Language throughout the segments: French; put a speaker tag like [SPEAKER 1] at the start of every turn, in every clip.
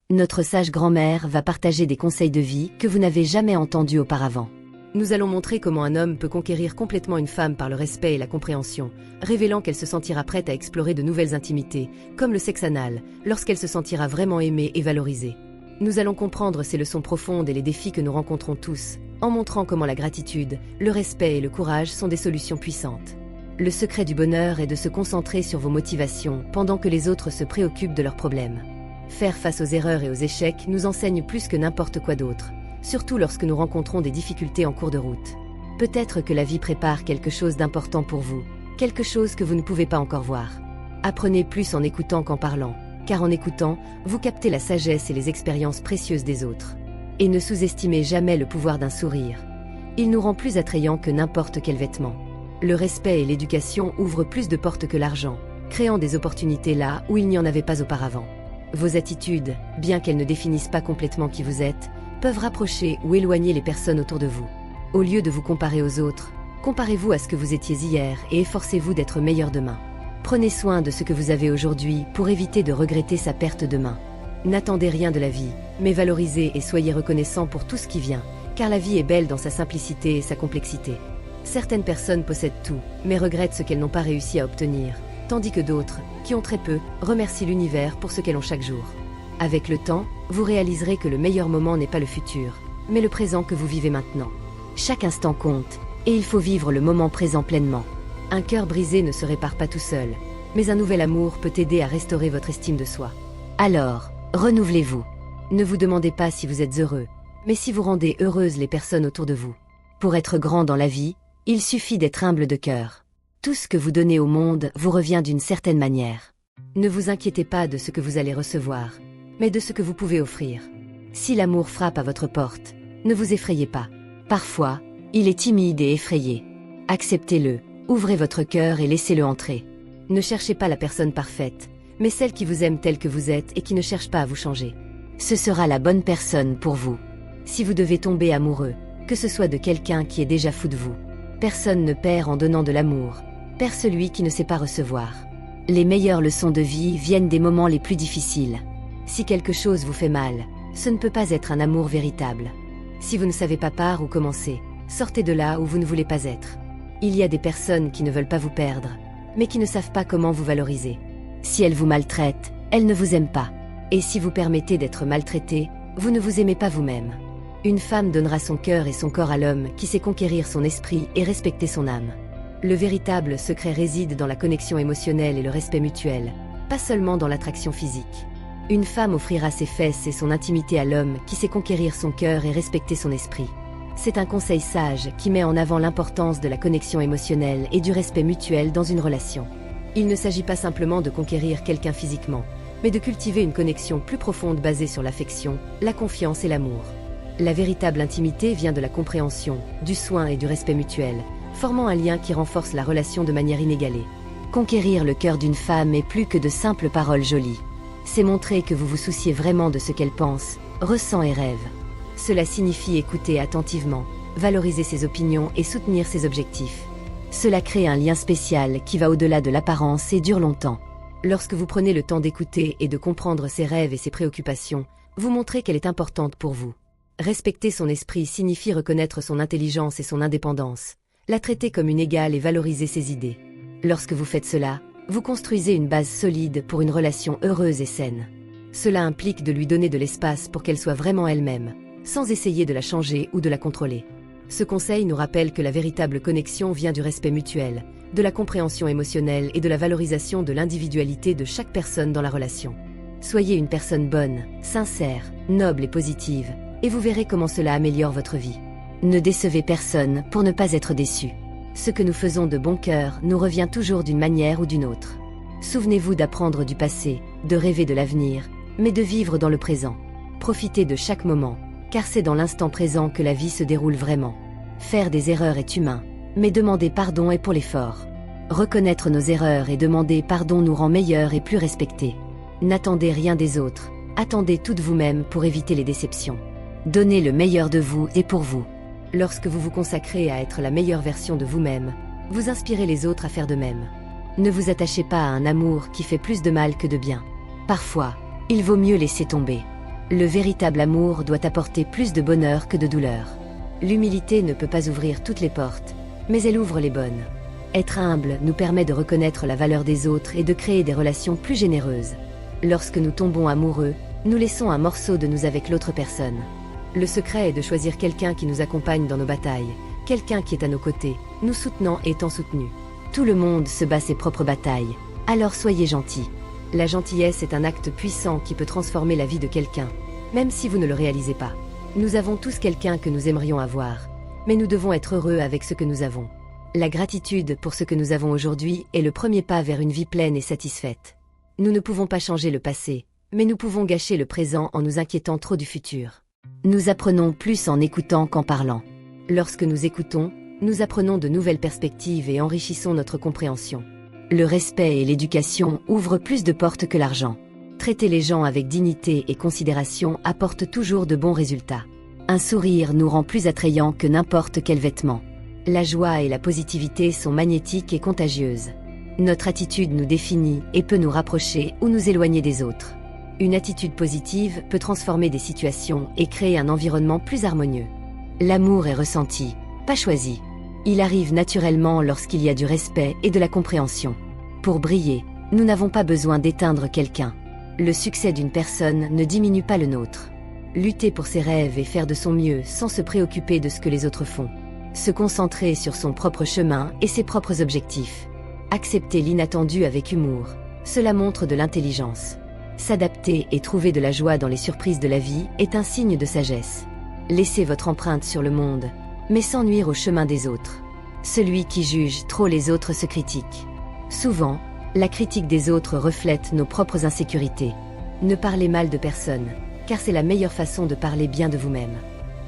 [SPEAKER 1] Notre sage grand-mère va partager des conseils de vie que vous n'avez jamais entendus auparavant.
[SPEAKER 2] Nous allons montrer comment un homme peut conquérir complètement une femme par le respect et la compréhension, révélant qu'elle se sentira prête à explorer de nouvelles intimités, comme le sexe anal, lorsqu'elle se sentira vraiment aimée et valorisée. Nous allons comprendre ces leçons profondes et les défis que nous rencontrons tous, en montrant comment la gratitude, le respect et le courage sont des solutions puissantes. Le secret du bonheur est de se concentrer sur vos motivations pendant que les autres se préoccupent de leurs problèmes. Faire face aux erreurs et aux échecs nous enseigne plus que n'importe quoi d'autre, surtout lorsque nous rencontrons des difficultés en cours de route. Peut-être que la vie prépare quelque chose d'important pour vous, quelque chose que vous ne pouvez pas encore voir. Apprenez plus en écoutant qu'en parlant, car en écoutant, vous captez la sagesse et les expériences précieuses des autres. Et ne sous-estimez jamais le pouvoir d'un sourire. Il nous rend plus attrayants que n'importe quel vêtement. Le respect et l'éducation ouvrent plus de portes que l'argent, créant des opportunités là où il n'y en avait pas auparavant. Vos attitudes, bien qu'elles ne définissent pas complètement qui vous êtes, peuvent rapprocher ou éloigner les personnes autour de vous. Au lieu de vous comparer aux autres, comparez-vous à ce que vous étiez hier et efforcez-vous d'être meilleur demain. Prenez soin de ce que vous avez aujourd'hui pour éviter de regretter sa perte demain. N'attendez rien de la vie, mais valorisez et soyez reconnaissant pour tout ce qui vient, car la vie est belle dans sa simplicité et sa complexité. Certaines personnes possèdent tout, mais regrettent ce qu'elles n'ont pas réussi à obtenir, tandis que d'autres, qui ont très peu, remercient l'univers pour ce qu'elles ont chaque jour. Avec le temps, vous réaliserez que le meilleur moment n'est pas le futur, mais le présent que vous vivez maintenant. Chaque instant compte, et il faut vivre le moment présent pleinement. Un cœur brisé ne se répare pas tout seul, mais un nouvel amour peut aider à restaurer votre estime de soi. Alors, renouvelez-vous. Ne vous demandez pas si vous êtes heureux, mais si vous rendez heureuses les personnes autour de vous. Pour être grand dans la vie, il suffit d'être humble de cœur. Tout ce que vous donnez au monde vous revient d'une certaine manière. Ne vous inquiétez pas de ce que vous allez recevoir, mais de ce que vous pouvez offrir. Si l'amour frappe à votre porte, ne vous effrayez pas. Parfois, il est timide et effrayé. Acceptez-le, ouvrez votre cœur et laissez-le entrer. Ne cherchez pas la personne parfaite, mais celle qui vous aime telle que vous êtes et qui ne cherche pas à vous changer. Ce sera la bonne personne pour vous. Si vous devez tomber amoureux, que ce soit de quelqu'un qui est déjà fou de vous. Personne ne perd en donnant de l'amour, perd celui qui ne sait pas recevoir. Les meilleures leçons de vie viennent des moments les plus difficiles. Si quelque chose vous fait mal, ce ne peut pas être un amour véritable. Si vous ne savez pas par où commencer, sortez de là où vous ne voulez pas être. Il y a des personnes qui ne veulent pas vous perdre, mais qui ne savent pas comment vous valoriser. Si elles vous maltraitent, elles ne vous aiment pas. Et si vous permettez d'être maltraité, vous ne vous aimez pas vous-même. Une femme donnera son cœur et son corps à l'homme qui sait conquérir son esprit et respecter son âme. Le véritable secret réside dans la connexion émotionnelle et le respect mutuel, pas seulement dans l'attraction physique. Une femme offrira ses fesses et son intimité à l'homme qui sait conquérir son cœur et respecter son esprit. C'est un conseil sage qui met en avant l'importance de la connexion émotionnelle et du respect mutuel dans une relation. Il ne s'agit pas simplement de conquérir quelqu'un physiquement, mais de cultiver une connexion plus profonde basée sur l'affection, la confiance et l'amour. La véritable intimité vient de la compréhension, du soin et du respect mutuel, formant un lien qui renforce la relation de manière inégalée. Conquérir le cœur d'une femme est plus que de simples paroles jolies. C'est montrer que vous vous souciez vraiment de ce qu'elle pense, ressent et rêve. Cela signifie écouter attentivement, valoriser ses opinions et soutenir ses objectifs. Cela crée un lien spécial qui va au-delà de l'apparence et dure longtemps. Lorsque vous prenez le temps d'écouter et de comprendre ses rêves et ses préoccupations, vous montrez qu'elle est importante pour vous. Respecter son esprit signifie reconnaître son intelligence et son indépendance, la traiter comme une égale et valoriser ses idées. Lorsque vous faites cela, vous construisez une base solide pour une relation heureuse et saine. Cela implique de lui donner de l'espace pour qu'elle soit vraiment elle-même, sans essayer de la changer ou de la contrôler. Ce conseil nous rappelle que la véritable connexion vient du respect mutuel, de la compréhension émotionnelle et de la valorisation de l'individualité de chaque personne dans la relation. Soyez une personne bonne, sincère, noble et positive, et vous verrez comment cela améliore votre vie. Ne décevez personne pour ne pas être déçu. Ce que nous faisons de bon cœur nous revient toujours d'une manière ou d'une autre. Souvenez-vous d'apprendre du passé, de rêver de l'avenir, mais de vivre dans le présent. Profitez de chaque moment, car c'est dans l'instant présent que la vie se déroule vraiment. Faire des erreurs est humain, mais demander pardon est pour les forts. Reconnaître nos erreurs et demander pardon nous rend meilleurs et plus respectés. N'attendez rien des autres, attendez tout de vous-même pour éviter les déceptions. Donnez le meilleur de vous et pour vous. Lorsque vous vous consacrez à être la meilleure version de vous-même, vous inspirez les autres à faire de même. Ne vous attachez pas à un amour qui fait plus de mal que de bien. Parfois, il vaut mieux laisser tomber.
[SPEAKER 1] Le véritable amour doit apporter plus de bonheur que de douleur.
[SPEAKER 2] L'humilité ne peut pas ouvrir toutes les portes, mais elle ouvre les bonnes. Être humble nous permet de reconnaître la valeur des autres et de créer des relations plus généreuses. Lorsque nous tombons amoureux, nous laissons un morceau de nous avec l'autre personne. Le secret est de choisir quelqu'un qui nous accompagne dans nos batailles, quelqu'un qui est à nos côtés, nous soutenant et étant soutenu.
[SPEAKER 1] Tout le monde se bat ses propres batailles, alors soyez gentils.
[SPEAKER 2] La gentillesse est un acte puissant qui peut transformer la vie de quelqu'un, même si vous ne le réalisez pas. Nous avons tous quelqu'un que nous aimerions avoir, mais nous devons être heureux avec ce que nous avons. La gratitude pour ce que nous avons aujourd'hui est le premier pas vers une vie pleine et satisfaite. Nous ne pouvons pas changer le passé, mais nous pouvons gâcher le présent en nous inquiétant trop du futur.
[SPEAKER 1] Nous apprenons plus en écoutant qu'en parlant.
[SPEAKER 2] Lorsque nous écoutons, nous apprenons de nouvelles perspectives et enrichissons notre compréhension.
[SPEAKER 1] Le respect et l'éducation ouvrent plus de portes que l'argent.
[SPEAKER 2] Traiter les gens avec dignité et considération apporte toujours de bons résultats.
[SPEAKER 1] Un sourire nous rend plus attrayants que n'importe quel vêtement.
[SPEAKER 2] La joie et la positivité sont magnétiques et contagieuses.
[SPEAKER 1] Notre attitude nous définit et peut nous rapprocher ou nous éloigner des autres.
[SPEAKER 2] Une attitude positive peut transformer des situations et créer un environnement plus harmonieux.
[SPEAKER 1] L'amour est ressenti, pas choisi. Il arrive naturellement lorsqu'il y a du respect et de la compréhension. Pour briller, nous n'avons pas besoin d'éteindre quelqu'un. Le succès d'une personne ne diminue pas le nôtre.
[SPEAKER 2] Lutter pour ses rêves et faire de son mieux sans se préoccuper de ce que les autres font.
[SPEAKER 1] Se concentrer sur son propre chemin et ses propres objectifs.
[SPEAKER 2] Accepter l'inattendu avec humour. Cela montre de l'intelligence. S'adapter et trouver de la joie dans les surprises de la vie est un signe de sagesse.
[SPEAKER 1] Laissez votre empreinte sur le monde, mais sans nuire au chemin des autres. Celui qui juge trop les autres se critique. Souvent, la critique des autres reflète nos propres insécurités.
[SPEAKER 2] Ne parlez mal de personne, car c'est la meilleure façon de parler bien de vous-même.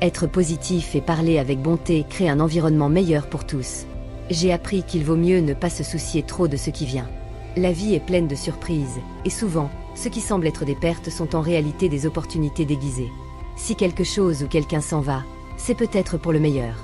[SPEAKER 1] Être positif et parler avec bonté crée un environnement meilleur pour tous.
[SPEAKER 2] J'ai appris qu'il vaut mieux ne pas se soucier trop de ce qui vient. La vie est pleine de surprises, et souvent, ce qui semble être des pertes sont en réalité des opportunités déguisées.
[SPEAKER 1] Si quelque chose ou quelqu'un s'en va, c'est peut-être pour le meilleur.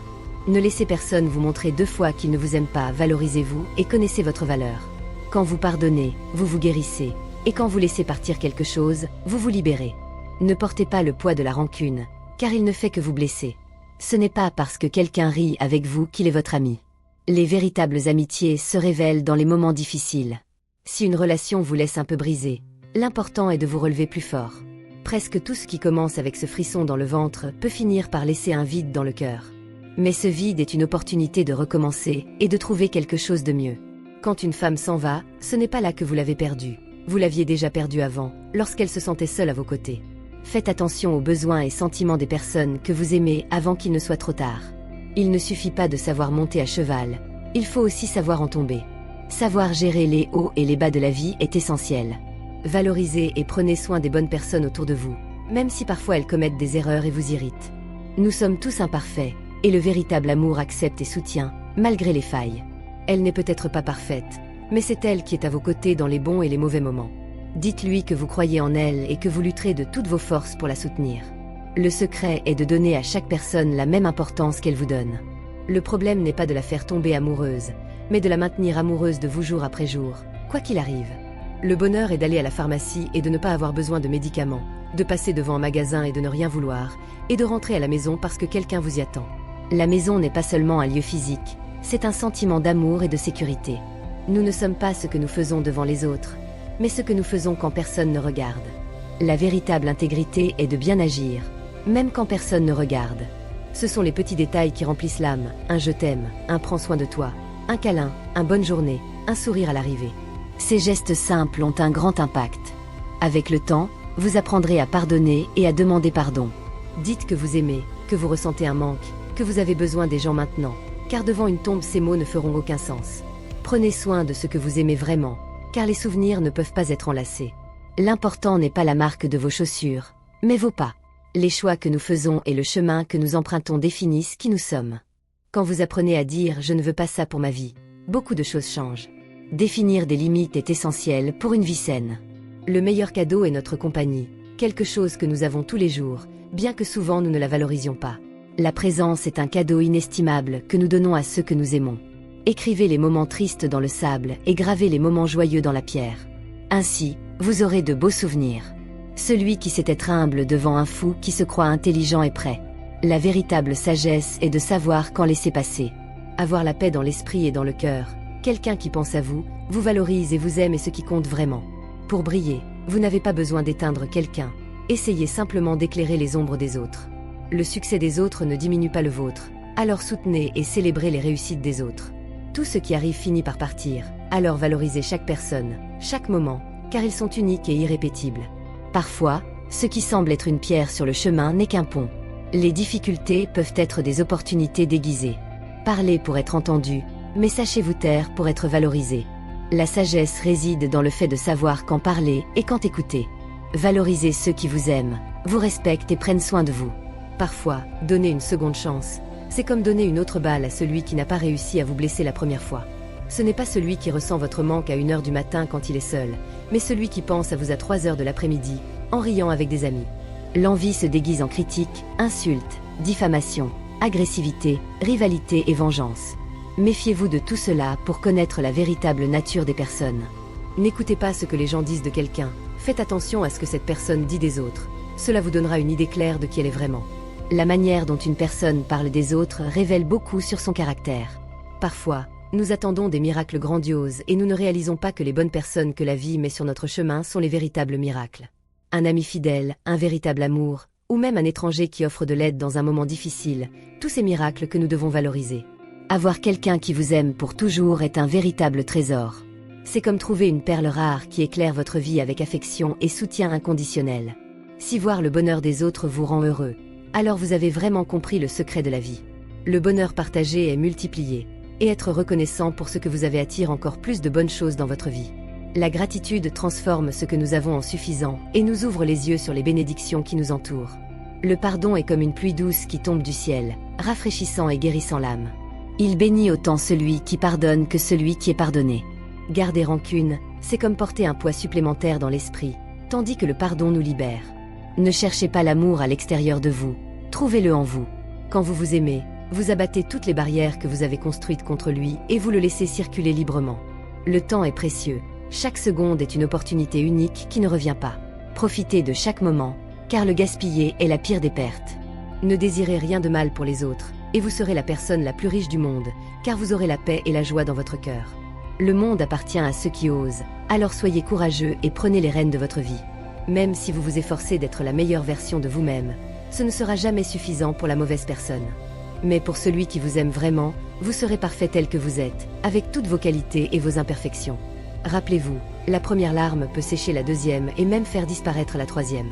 [SPEAKER 2] Ne laissez personne vous montrer 2 fois qu'il ne vous aime pas, valorisez-vous et connaissez votre valeur.
[SPEAKER 1] Quand vous pardonnez, vous vous guérissez, et quand vous laissez partir quelque chose, vous vous libérez. Ne portez pas le poids de la rancune, car il ne fait que vous blesser. Ce n'est pas parce que quelqu'un rit avec vous qu'il est votre ami. Les véritables amitiés se révèlent dans les moments difficiles.
[SPEAKER 2] Si une relation vous laisse un peu brisé, l'important est de vous relever plus fort. Presque tout ce qui commence avec ce frisson dans le ventre peut finir par laisser un vide dans le cœur.
[SPEAKER 1] Mais ce vide est une opportunité de recommencer et de trouver quelque chose de mieux.
[SPEAKER 2] Quand une femme s'en va, ce n'est pas là que vous l'avez perdue. Vous l'aviez déjà perdue avant, lorsqu'elle se sentait seule à vos côtés.
[SPEAKER 1] Faites attention aux besoins et sentiments des personnes que vous aimez avant qu'il ne soit trop tard.
[SPEAKER 2] Il ne suffit pas de savoir monter à cheval, il faut aussi savoir en tomber.
[SPEAKER 1] Savoir gérer les hauts et les bas de la vie est essentiel.
[SPEAKER 2] Valorisez et prenez soin des bonnes personnes autour de vous, même si parfois elles commettent des erreurs et vous irritent.
[SPEAKER 1] Nous sommes tous imparfaits, et le véritable amour accepte et soutient, malgré les failles.
[SPEAKER 2] Elle n'est peut-être pas parfaite, mais c'est elle qui est à vos côtés dans les bons et les mauvais moments. Dites-lui que vous croyez en elle et que vous lutterez de toutes vos forces pour la soutenir.
[SPEAKER 1] Le secret est de donner à chaque personne la même importance qu'elle vous donne.
[SPEAKER 2] Le problème n'est pas de la faire tomber amoureuse, mais de la maintenir amoureuse de vous jour après jour, quoi qu'il arrive. Le bonheur est d'aller à la pharmacie et de ne pas avoir besoin de médicaments, de passer devant un magasin et de ne rien vouloir, et de rentrer à la maison parce que quelqu'un vous y attend.
[SPEAKER 1] La maison n'est pas seulement un lieu physique, c'est un sentiment d'amour et de sécurité.
[SPEAKER 2] Nous ne sommes pas ce que nous faisons devant les autres, mais ce que nous faisons quand personne ne regarde.
[SPEAKER 1] La véritable intégrité est de bien agir, même quand personne ne regarde.
[SPEAKER 2] Ce sont les petits détails qui remplissent l'âme, un je t'aime, un prends soin de toi, un câlin, un bonne journée, un sourire à l'arrivée.
[SPEAKER 1] Ces gestes simples ont un grand impact. Avec le temps, vous apprendrez à pardonner et à demander pardon.
[SPEAKER 2] Dites que vous aimez, que vous ressentez un manque, que vous avez besoin des gens maintenant, car devant une tombe ces mots ne feront aucun sens. Prenez soin de ce que vous aimez vraiment, car les souvenirs ne peuvent pas être enlacés.
[SPEAKER 1] L'important n'est pas la marque de vos chaussures, mais vos pas. Les choix que nous faisons et le chemin que nous empruntons définissent qui nous sommes.
[SPEAKER 2] Quand vous apprenez à dire « je ne veux pas ça pour ma vie », beaucoup de choses changent.
[SPEAKER 1] Définir des limites est essentiel pour une vie saine.
[SPEAKER 2] Le meilleur cadeau est notre compagnie, quelque chose que nous avons tous les jours, bien que souvent nous ne la valorisions pas.
[SPEAKER 1] La présence est un cadeau inestimable que nous donnons à ceux que nous aimons. Écrivez les moments tristes dans le sable et gravez les moments joyeux dans la pierre. Ainsi, vous aurez de beaux souvenirs. Celui qui sait être humble devant un fou qui se croit intelligent et prêt. La véritable sagesse est de savoir quand laisser passer. Avoir la paix dans l'esprit et dans le cœur. Quelqu'un qui pense à vous, vous valorise et vous aime est ce qui compte vraiment. Pour briller, vous n'avez pas besoin d'éteindre quelqu'un. Essayez simplement d'éclairer les ombres des autres. Le succès des autres ne diminue pas le vôtre. Alors soutenez et célébrez les réussites des autres. Tout ce qui arrive finit par partir. Alors valorisez chaque personne, chaque moment, car ils sont uniques et irrépétibles. Parfois, ce qui semble être une pierre sur le chemin n'est qu'un pont. Les difficultés peuvent être des opportunités déguisées. Parlez pour être entendu, mais sachez vous taire pour être valorisé. La sagesse réside dans le fait de savoir quand parler et quand écouter. Valorisez ceux qui vous aiment, vous respectent et prennent soin de vous. Parfois, donner une seconde chance, c'est comme donner une autre balle à celui qui n'a pas réussi à vous blesser la première fois. Ce n'est pas celui qui ressent votre manque à 1h du matin quand il est seul, mais celui qui pense à vous à 3h de l'après-midi, en riant avec des amis. L'envie se déguise en critique, insulte, diffamation, agressivité, rivalité et vengeance. Méfiez-vous de tout cela pour connaître la véritable nature des personnes. N'écoutez pas ce que les gens disent de quelqu'un, faites attention à ce que cette personne dit des autres. Cela vous donnera une idée claire de qui elle est vraiment. La manière dont une personne parle des autres révèle beaucoup sur son caractère. Parfois, nous attendons des miracles grandioses et nous ne réalisons pas que les bonnes personnes que la vie met sur notre chemin sont les véritables miracles. Un ami fidèle, un véritable amour, ou même un étranger qui offre de l'aide dans un moment difficile, tous ces miracles que nous devons valoriser. Avoir quelqu'un qui vous aime pour toujours est un véritable trésor. C'est comme trouver une perle rare qui éclaire votre vie avec affection et soutien inconditionnel. Si voir le bonheur des autres vous rend heureux, alors vous avez vraiment compris le secret de la vie. Le bonheur partagé est multiplié, et être reconnaissant pour ce que vous avez attire encore plus de bonnes choses dans votre vie. La gratitude transforme ce que nous avons en suffisant et nous ouvre les yeux sur les bénédictions qui nous entourent. Le pardon est comme une pluie douce qui tombe du ciel, rafraîchissant et guérissant l'âme. Il bénit autant celui qui pardonne que celui qui est pardonné. Garder rancune, c'est comme porter un poids supplémentaire dans l'esprit, tandis que le pardon nous libère. Ne cherchez pas l'amour à l'extérieur de vous, trouvez-le en vous. Quand vous vous aimez, vous abattez toutes les barrières que vous avez construites contre lui et vous le laissez circuler librement. Le temps est précieux, chaque seconde est une opportunité unique qui ne revient pas. Profitez de chaque moment, car le gaspiller est la pire des pertes. Ne désirez rien de mal pour les autres, et vous serez la personne la plus riche du monde, car vous aurez la paix et la joie dans votre cœur. Le monde appartient à ceux qui osent, alors soyez courageux et prenez les rênes de votre vie. Même si vous vous efforcez d'être la meilleure version de vous-même, ce ne sera jamais suffisant pour la mauvaise personne. Mais pour celui qui vous aime vraiment, vous serez parfait tel que vous êtes, avec toutes vos qualités et vos imperfections. Rappelez-vous, la première larme peut sécher la deuxième et même faire disparaître la troisième.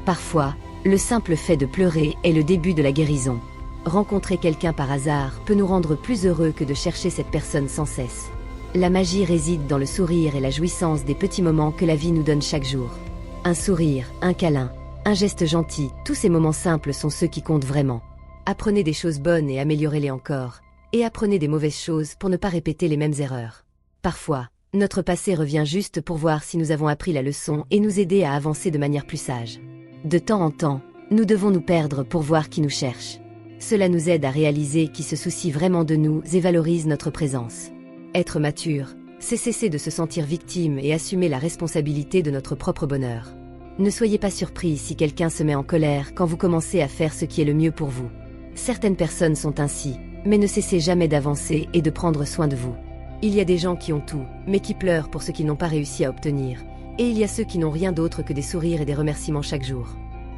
[SPEAKER 1] Parfois, le simple fait de pleurer est le début de la guérison. Rencontrer quelqu'un par hasard peut nous rendre plus heureux que de chercher cette personne sans cesse. La magie réside dans le sourire et la jouissance des petits moments que la vie nous donne chaque jour. Un sourire, un câlin, un geste gentil, tous ces moments simples sont ceux qui comptent vraiment. Apprenez des choses bonnes et améliorez-les encore. Et apprenez des mauvaises choses pour ne pas répéter les mêmes erreurs. Parfois, notre passé revient juste pour voir si nous avons appris la leçon et nous aider à avancer de manière plus sage. De temps en temps, nous devons nous perdre pour voir qui nous cherche. Cela nous aide à réaliser qui se soucie vraiment de nous et valorise notre présence. Être mature, c'est cesser de se sentir victime et assumer la responsabilité de notre propre bonheur. Ne soyez pas surpris si quelqu'un se met en colère quand vous commencez à faire ce qui est le mieux pour vous. Certaines personnes sont ainsi, mais ne cessez jamais d'avancer et de prendre soin de vous. Il y a des gens qui ont tout, mais qui pleurent pour ce qu'ils n'ont pas réussi à obtenir. Et il y a ceux qui n'ont rien d'autre que des sourires et des remerciements chaque jour.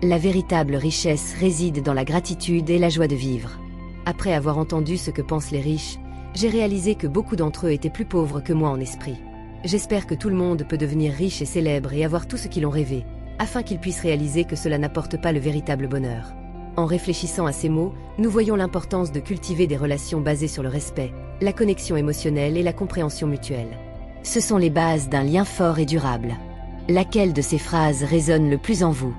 [SPEAKER 1] La véritable richesse réside dans la gratitude et la joie de vivre. Après avoir entendu ce que pensent les riches, j'ai réalisé que beaucoup d'entre eux étaient plus pauvres que moi en esprit. J'espère que tout le monde peut devenir riche et célèbre et avoir tout ce qu'ils ont rêvé, afin qu'ils puissent réaliser que cela n'apporte pas le véritable bonheur. En réfléchissant à ces mots, nous voyons l'importance de cultiver des relations basées sur le respect, la connexion émotionnelle et la compréhension mutuelle. Ce sont les bases d'un lien fort et durable. Laquelle de ces phrases résonne le plus en vous?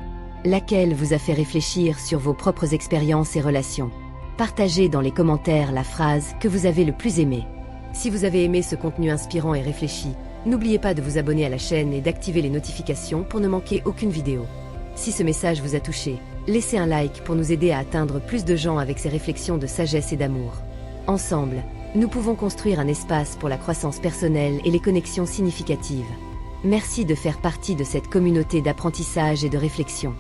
[SPEAKER 1] Laquelle vous a fait réfléchir sur vos propres expériences et relations? Partagez dans les commentaires la phrase que vous avez le plus aimée. Si vous avez aimé ce contenu inspirant et réfléchi, n'oubliez pas de vous abonner à la chaîne et d'activer les notifications pour ne manquer aucune vidéo. Si ce message vous a touché, laissez un like pour nous aider à atteindre plus de gens avec ces réflexions de sagesse et d'amour. Ensemble, nous pouvons construire un espace pour la croissance personnelle et les connexions significatives. Merci de faire partie de cette communauté d'apprentissage et de réflexion.